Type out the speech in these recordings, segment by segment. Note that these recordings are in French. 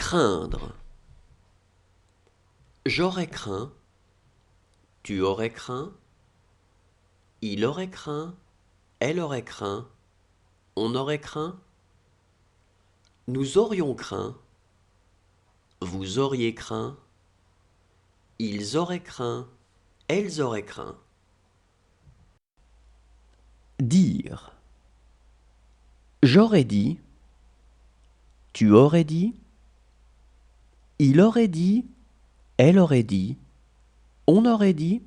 Craindre. J'aurais craint, tu aurais craint, il aurait craint, elle aurait craint, on aurait craint, nous aurions craint, vous auriez craint, ils auraient craint, elles auraient craint. Dire. J'aurais dit, tu aurais dit, il aurait dit, elle aurait dit, on aurait dit,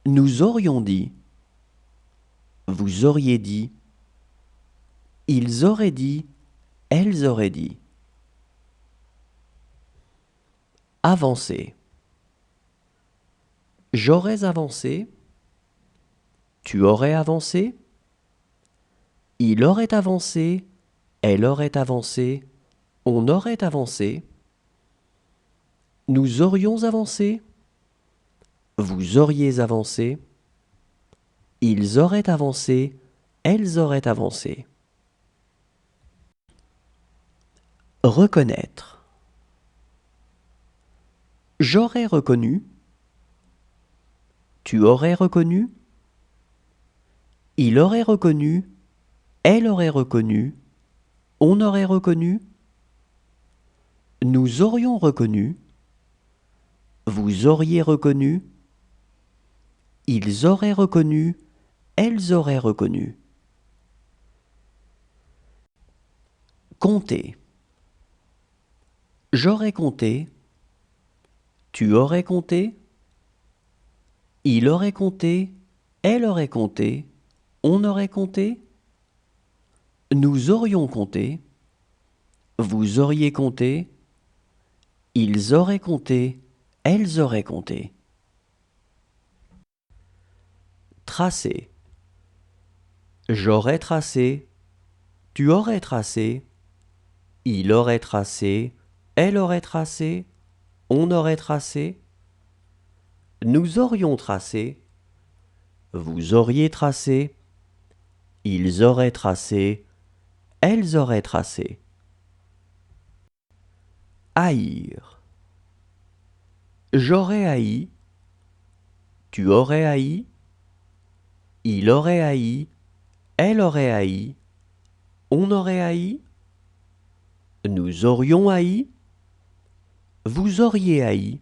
nous aurions dit, vous auriez dit, ils auraient dit, elles auraient dit. Avancer. J'aurais avancé, tu aurais avancé, il aurait avancé, elle aurait avancé, on aurait avancé, nous aurions avancé, vous auriez avancé, ils auraient avancé, elles auraient avancé. Reconnaître. J'aurais reconnu, tu aurais reconnu, il aurait reconnu, elle aurait reconnu, on aurait reconnu, nous aurions reconnu, vous auriez reconnu, ils auraient reconnu, elles auraient reconnu. Compter. J'aurais compté, tu aurais compté, il aurait compté, elle aurait compté, on aurait compté, nous aurions compté, vous auriez compté, ils auraient compté, elles auraient compté. Tracer. J'aurais tracé, tu aurais tracé, il aurait tracé, elle aurait tracé, on aurait tracé, nous aurions tracé, vous auriez tracé, ils auraient tracé, elles auraient tracé. Haïr. J'aurais haï, tu aurais haï, il aurait haï, elle aurait haï, on aurait haï, nous aurions haï, vous auriez haï,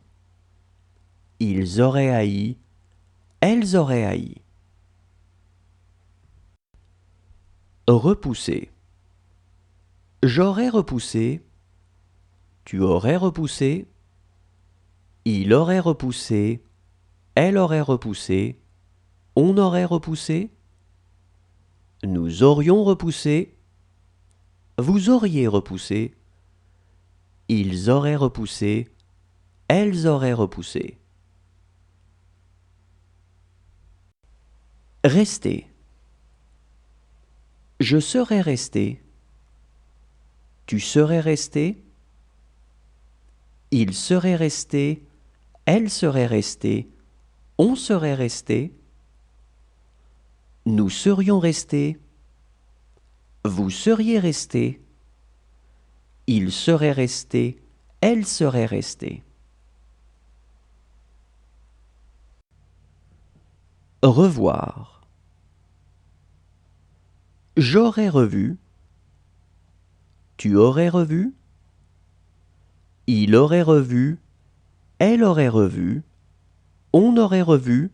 ils auraient haï, elles auraient haï. Repousser. J'aurais repoussé, tu aurais repoussé, il aurait repoussé, elle aurait repoussé, on aurait repoussé, nous aurions repoussé, vous auriez repoussé, ils auraient repoussé, elles auraient repoussé. Rester. Je serais resté, tu serais resté, il serait resté, elle serait restée, on serait resté, nous serions restés, vous seriez resté, il serait resté, elle serait restée. Revoir. J'aurais revu, tu aurais revu, il aurait revu, elle aurait revu, on aurait revu,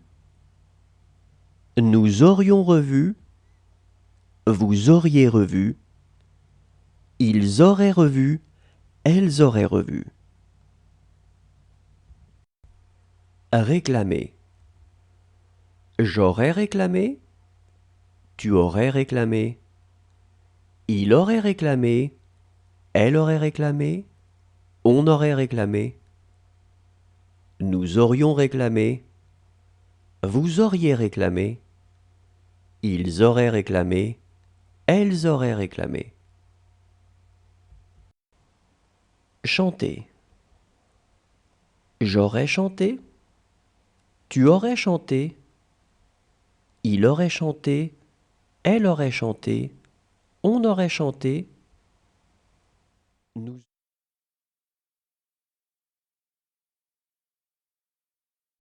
nous aurions revu, vous auriez revu, ils auraient revu, elles auraient revu. Réclamer. J'aurais réclamé, tu aurais réclamé, il aurait réclamé, elle aurait réclamé, on aurait réclamé, nous aurions réclamé, vous auriez réclamé, ils auraient réclamé, elles auraient réclamé. Chanter. J'aurais chanté, tu aurais chanté, il aurait chanté, elle aurait chanté, on aurait chanté, Nous